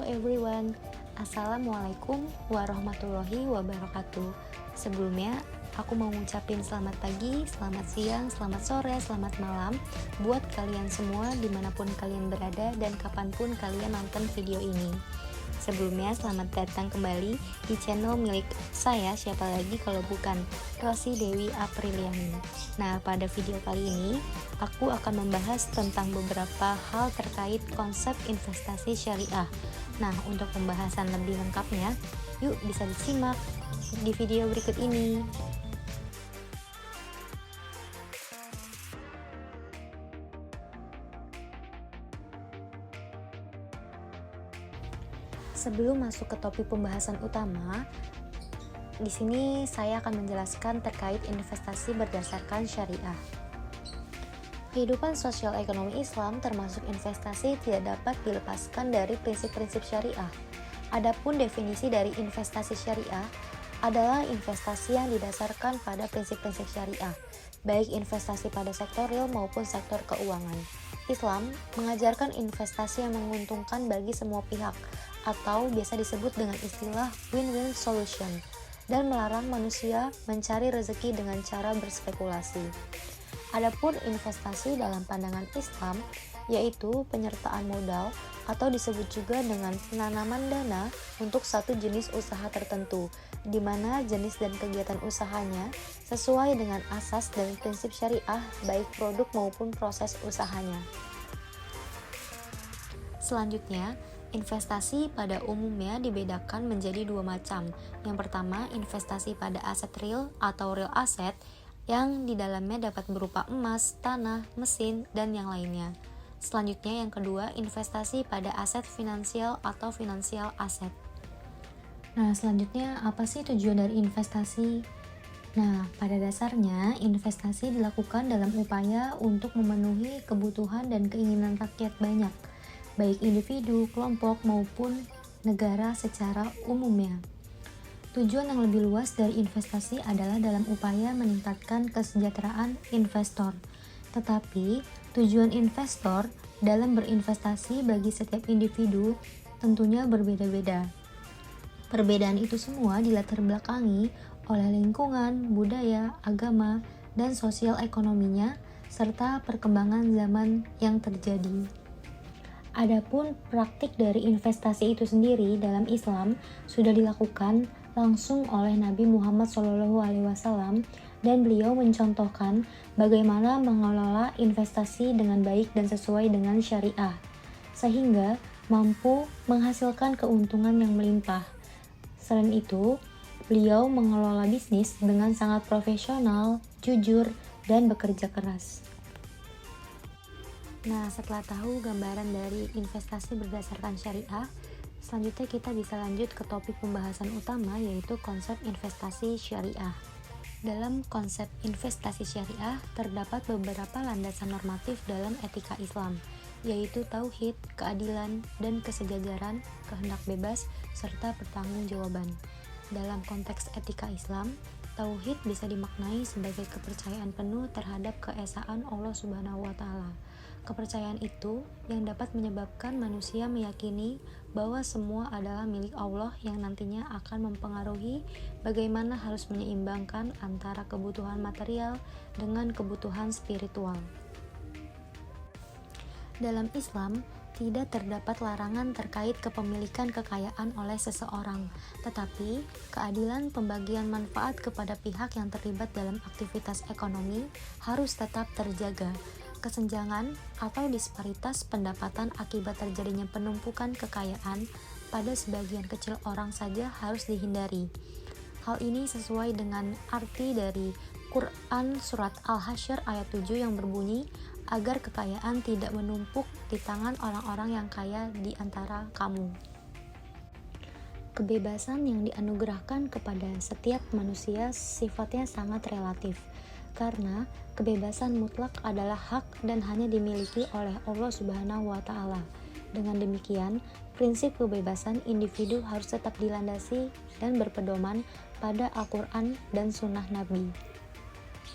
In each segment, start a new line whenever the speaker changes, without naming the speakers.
everyone, Assalamualaikum warahmatullahi wabarakatuh. Sebelumnya, aku mau ngucapin selamat pagi, selamat siang, selamat sore, selamat malam buat kalian semua dimanapun kalian berada dan kapanpun kalian nonton video ini. Sebelumnya, selamat datang kembali di channel milik saya, siapa lagi kalau bukan Rosi Dewi Apriliani. Nah, pada video kali ini, aku akan membahas tentang beberapa hal terkait konsep investasi syariah. Nah, untuk pembahasan lebih lengkapnya, yuk bisa disimak di video berikut ini. Sebelum masuk ke topik pembahasan utama, di sini saya akan menjelaskan terkait investasi berdasarkan syariah. Kehidupan sosial ekonomi Islam termasuk investasi tidak dapat dilepaskan dari prinsip-prinsip syariah. Adapun definisi dari investasi syariah adalah investasi yang didasarkan pada prinsip-prinsip syariah, baik investasi pada sektor real maupun sektor keuangan. Islam mengajarkan investasi yang menguntungkan bagi semua pihak, atau biasa disebut dengan istilah win-win solution, dan melarang manusia mencari rezeki dengan cara berspekulasi. Adapun investasi dalam pandangan Islam yaitu penyertaan modal atau disebut juga dengan penanaman dana untuk satu jenis usaha tertentu, di mana jenis dan kegiatan usahanya sesuai dengan asas dan prinsip syariah baik produk maupun proses usahanya. Selanjutnya, investasi pada umumnya dibedakan menjadi dua macam. Yang pertama, investasi pada aset real atau real asset yang di dalamnya dapat berupa emas, tanah, mesin, dan yang lainnya. Selanjutnya yang kedua, investasi pada aset finansial atau financial asset. Nah, selanjutnya apa sih tujuan dari investasi? Nah, pada dasarnya investasi dilakukan dalam upaya untuk memenuhi kebutuhan dan keinginan rakyat banyak, baik individu, kelompok, maupun negara secara umumnya. Tujuan yang lebih luas dari investasi adalah dalam upaya meningkatkan kesejahteraan investor. Tetapi, tujuan investor dalam berinvestasi bagi setiap individu tentunya berbeda-beda. Perbedaan itu semua dilatar belakangi oleh lingkungan, budaya, agama, dan sosial ekonominya, serta perkembangan zaman yang terjadi. Adapun praktik dari investasi itu sendiri dalam Islam sudah dilakukan langsung oleh Nabi Muhammad SAW dan beliau mencontohkan bagaimana mengelola investasi dengan baik dan sesuai dengan syariah, sehingga mampu menghasilkan keuntungan yang melimpah. Selain itu, beliau mengelola bisnis dengan sangat profesional, jujur, dan bekerja keras. Nah, setelah tahu gambaran dari investasi berdasarkan syariah, selanjutnya kita bisa lanjut ke topik pembahasan utama yaitu konsep investasi syariah. Dalam konsep investasi syariah terdapat beberapa landasan normatif dalam etika Islam, yaitu tauhid, keadilan, dan kesejajaran, kehendak bebas, serta pertanggungjawaban. Dalam konteks etika Islam, tauhid bisa dimaknai sebagai kepercayaan penuh terhadap keesaan Allah Subhanahu wa Ta'ala. Kepercayaan itu yang dapat menyebabkan manusia meyakini bahwa semua adalah milik Allah yang nantinya akan mempengaruhi bagaimana harus menyeimbangkan antara kebutuhan material dengan kebutuhan spiritual. Dalam Islam, tidak terdapat larangan terkait kepemilikan kekayaan oleh seseorang, tetapi keadilan pembagian manfaat kepada pihak yang terlibat dalam aktivitas ekonomi harus tetap terjaga. Kesenjangan atau disparitas pendapatan akibat terjadinya penumpukan kekayaan pada sebagian kecil orang saja harus dihindari. Hal ini sesuai dengan arti dari Quran Surat Al-Hasyr ayat 7 yang berbunyi, agar kekayaan tidak menumpuk di tangan orang-orang yang kaya di antara kamu. Kebebasan yang dianugerahkan kepada setiap manusia sifatnya sangat relatif, karena kebebasan mutlak adalah hak dan hanya dimiliki oleh Allah Subhanahu wa Ta'ala. Dengan demikian, prinsip kebebasan individu harus tetap dilandasi dan berpedoman pada Al-Quran dan Sunnah Nabi.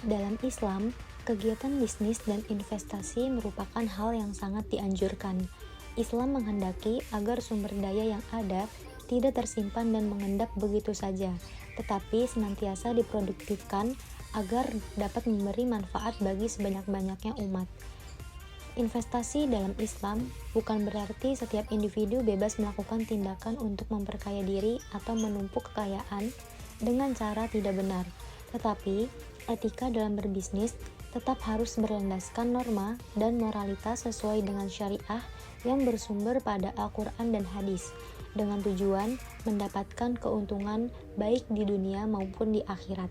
Dalam Islam, kegiatan bisnis dan investasi merupakan hal yang sangat dianjurkan. Islam menghendaki agar sumber daya yang ada tidak tersimpan dan mengendap begitu saja, tetapi senantiasa diproduktifkan agar dapat memberi manfaat bagi sebanyak-banyaknya umat. Investasi dalam Islam bukan berarti setiap individu bebas melakukan tindakan untuk memperkaya diri atau menumpuk kekayaan dengan cara tidak benar, tetapi etika dalam berbisnis tetap harus berlandaskan norma dan moralitas sesuai dengan syariah yang bersumber pada Al-Quran dan hadis, dengan tujuan mendapatkan keuntungan baik di dunia maupun di akhirat.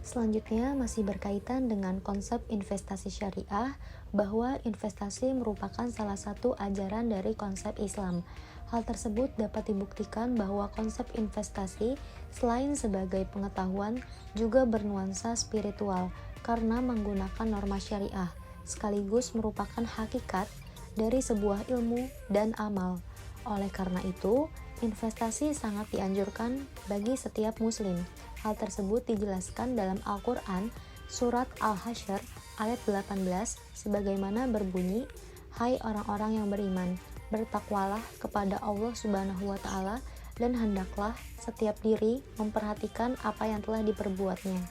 Selanjutnya masih berkaitan dengan konsep investasi syariah, bahwa investasi merupakan salah satu ajaran dari konsep Islam. Hal tersebut dapat dibuktikan bahwa konsep investasi selain sebagai pengetahuan juga bernuansa spiritual karena menggunakan norma syariah, sekaligus merupakan hakikat dari sebuah ilmu dan amal. Oleh karena itu, investasi sangat dianjurkan bagi setiap muslim. Hal tersebut dijelaskan dalam Al-Quran, surat Al-Hasyr ayat 18, sebagaimana berbunyi, "Hai orang-orang yang beriman, bertakwalah kepada Allah Subhanahu wa Ta'ala, dan hendaklah setiap diri memperhatikan apa yang telah diperbuatnya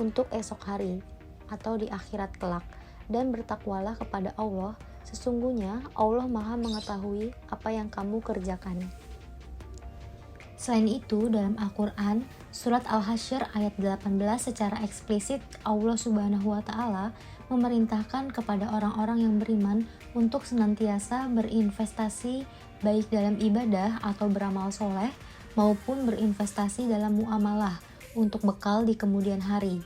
untuk esok hari atau di akhirat kelak, dan bertakwalah kepada Allah, sesungguhnya Allah Maha mengetahui apa yang kamu kerjakan." Selain itu, dalam Al-Quran, surat Al-Hasyr ayat 18 secara eksplisit Allah Subhanahu wa Ta'ala memerintahkan kepada orang-orang yang beriman untuk senantiasa berinvestasi baik dalam ibadah atau beramal soleh maupun berinvestasi dalam muamalah untuk bekal di kemudian hari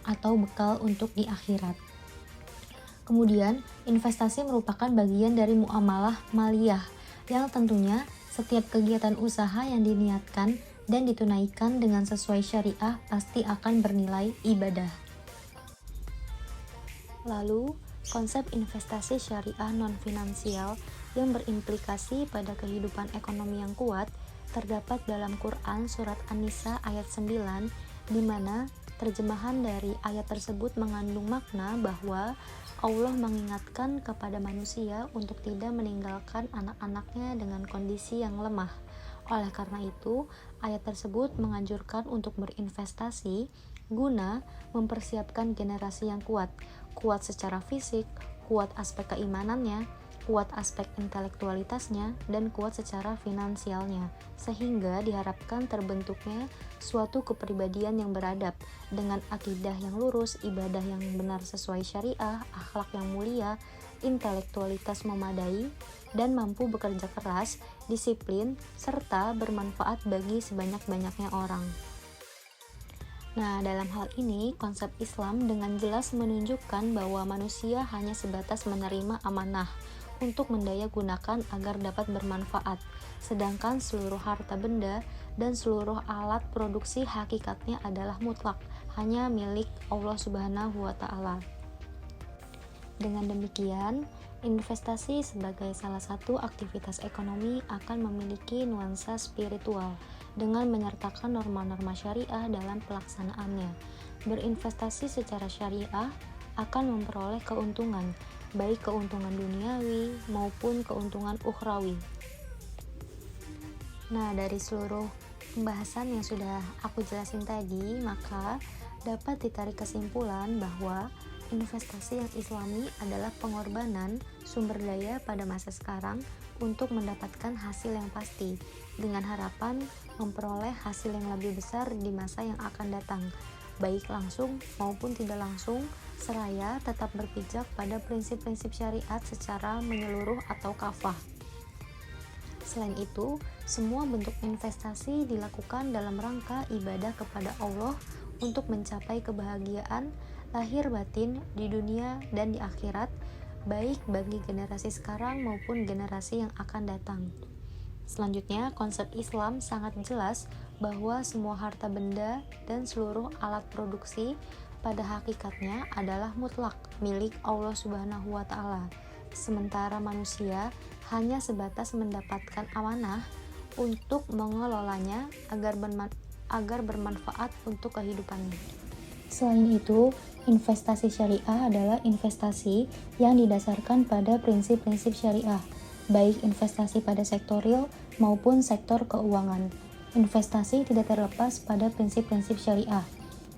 atau bekal untuk di akhirat. Kemudian, investasi merupakan bagian dari muamalah maliyah yang tentunya setiap kegiatan usaha yang diniatkan dan ditunaikan dengan sesuai syariah pasti akan bernilai ibadah. Lalu, konsep investasi syariah non-finansial yang berimplikasi pada kehidupan ekonomi yang kuat terdapat dalam Quran surat An-Nisa ayat 9, di mana terjemahan dari ayat tersebut mengandung makna bahwa Allah mengingatkan kepada manusia untuk tidak meninggalkan anak-anaknya dengan kondisi yang lemah. Oleh karena itu, ayat tersebut menganjurkan untuk berinvestasi guna mempersiapkan generasi yang kuat secara fisik, kuat aspek keimanannya, kuat aspek intelektualitasnya, dan kuat secara finansialnya, sehingga diharapkan terbentuknya suatu kepribadian yang beradab, dengan akidah yang lurus, ibadah yang benar sesuai syariah, akhlak yang mulia, intelektualitas memadai, dan mampu bekerja keras, disiplin, serta bermanfaat bagi sebanyak-banyaknya orang. Nah, dalam hal ini, konsep Islam dengan jelas menunjukkan bahwa manusia hanya sebatas menerima amanah untuk mendaya gunakan agar dapat bermanfaat, sedangkan seluruh harta benda dan seluruh alat produksi hakikatnya adalah mutlak, hanya milik Allah Subhanahu wa Ta'ala. Dengan demikian, investasi sebagai salah satu aktivitas ekonomi akan memiliki nuansa spiritual dengan menyertakan norma-norma syariah dalam pelaksanaannya. Berinvestasi secara syariah akan memperoleh keuntungan, baik keuntungan duniawi maupun keuntungan ukhrawi. Nah, dari seluruh pembahasan yang sudah aku jelasin tadi, maka dapat ditarik kesimpulan bahwa investasi yang islami adalah pengorbanan sumber daya pada masa sekarang untuk mendapatkan hasil yang pasti, dengan harapan memperoleh hasil yang lebih besar di masa yang akan datang, baik langsung maupun tidak langsung, seraya tetap berpijak pada prinsip-prinsip syariat secara menyeluruh atau kafah. Selain itu, semua bentuk investasi dilakukan dalam rangka ibadah kepada Allah untuk mencapai kebahagiaan lahir batin di dunia dan di akhirat, baik bagi generasi sekarang maupun generasi yang akan datang. Selanjutnya, konsep Islam sangat jelas bahwa semua harta benda dan seluruh alat produksi pada hakikatnya adalah mutlak milik Allah Subhanahu wa Ta'ala, sementara manusia hanya sebatas mendapatkan amanah untuk mengelolanya agar bermanfaat untuk kehidupannya. Selain itu, investasi syariah adalah investasi yang didasarkan pada prinsip-prinsip syariah, baik investasi pada sektor real maupun sektor keuangan. Investasi tidak terlepas pada prinsip-prinsip syariah.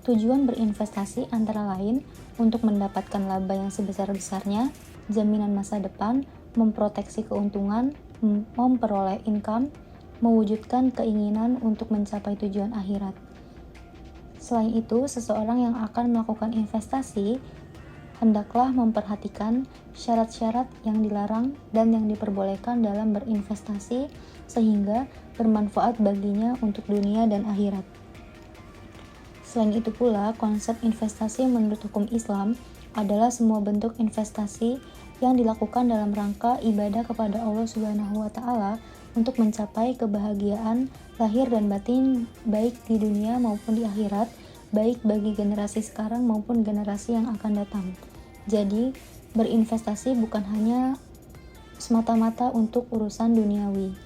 Tujuan berinvestasi antara lain untuk mendapatkan laba yang sebesar-besarnya, jaminan masa depan, memproteksi keuntungan, memperoleh income, mewujudkan keinginan untuk mencapai tujuan akhirat. Selain itu, seseorang yang akan melakukan investasi hendaklah memperhatikan syarat-syarat yang dilarang dan yang diperbolehkan dalam berinvestasi sehingga bermanfaat baginya untuk dunia dan akhirat. Selain itu pula, konsep investasi menurut hukum Islam adalah semua bentuk investasi yang dilakukan dalam rangka ibadah kepada Allah Subhanahu wa taala untuk mencapai kebahagiaan lahir dan batin baik di dunia maupun di akhirat, baik bagi generasi sekarang maupun generasi yang akan datang. Jadi, berinvestasi bukan hanya semata-mata untuk urusan duniawi.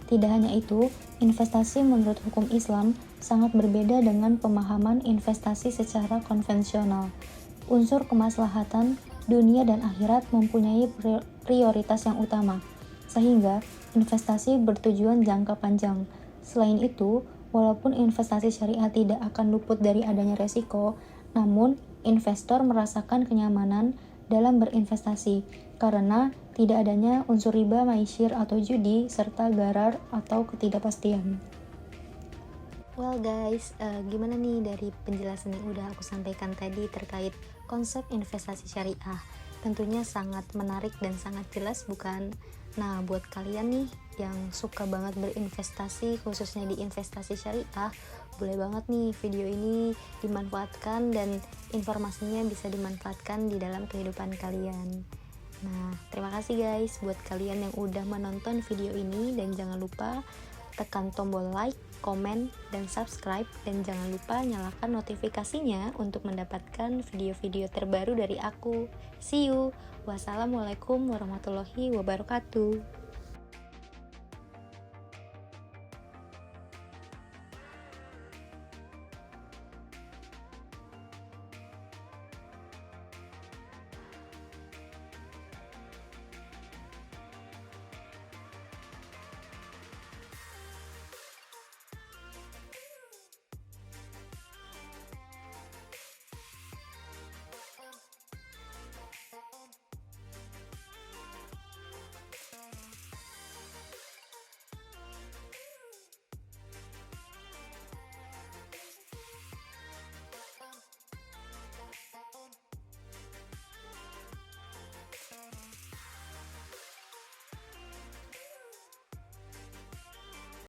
Tidak hanya itu, investasi menurut hukum Islam sangat berbeda dengan pemahaman investasi secara konvensional. Unsur kemaslahatan dunia dan akhirat mempunyai prioritas yang utama, sehingga investasi bertujuan jangka panjang. Selain itu, walaupun investasi syariah tidak akan luput dari adanya resiko, namun investor merasakan kenyamanan dalam berinvestasi karena tidak adanya unsur riba, maisir atau judi, serta garar atau ketidakpastian. Well guys, gimana nih dari penjelasan yang udah aku sampaikan tadi terkait konsep investasi syariah? Tentunya sangat menarik dan sangat jelas, bukan? Nah, buat kalian nih yang suka banget berinvestasi, khususnya di investasi syariah, boleh banget nih video ini dimanfaatkan dan informasinya bisa dimanfaatkan di dalam kehidupan kalian. Nah, terima kasih guys buat kalian yang udah menonton video ini, dan jangan lupa tekan tombol like, komen, dan subscribe, dan jangan lupa nyalakan notifikasinya untuk mendapatkan video-video terbaru dari aku. See you. Wassalamualaikum warahmatullahi wabarakatuh.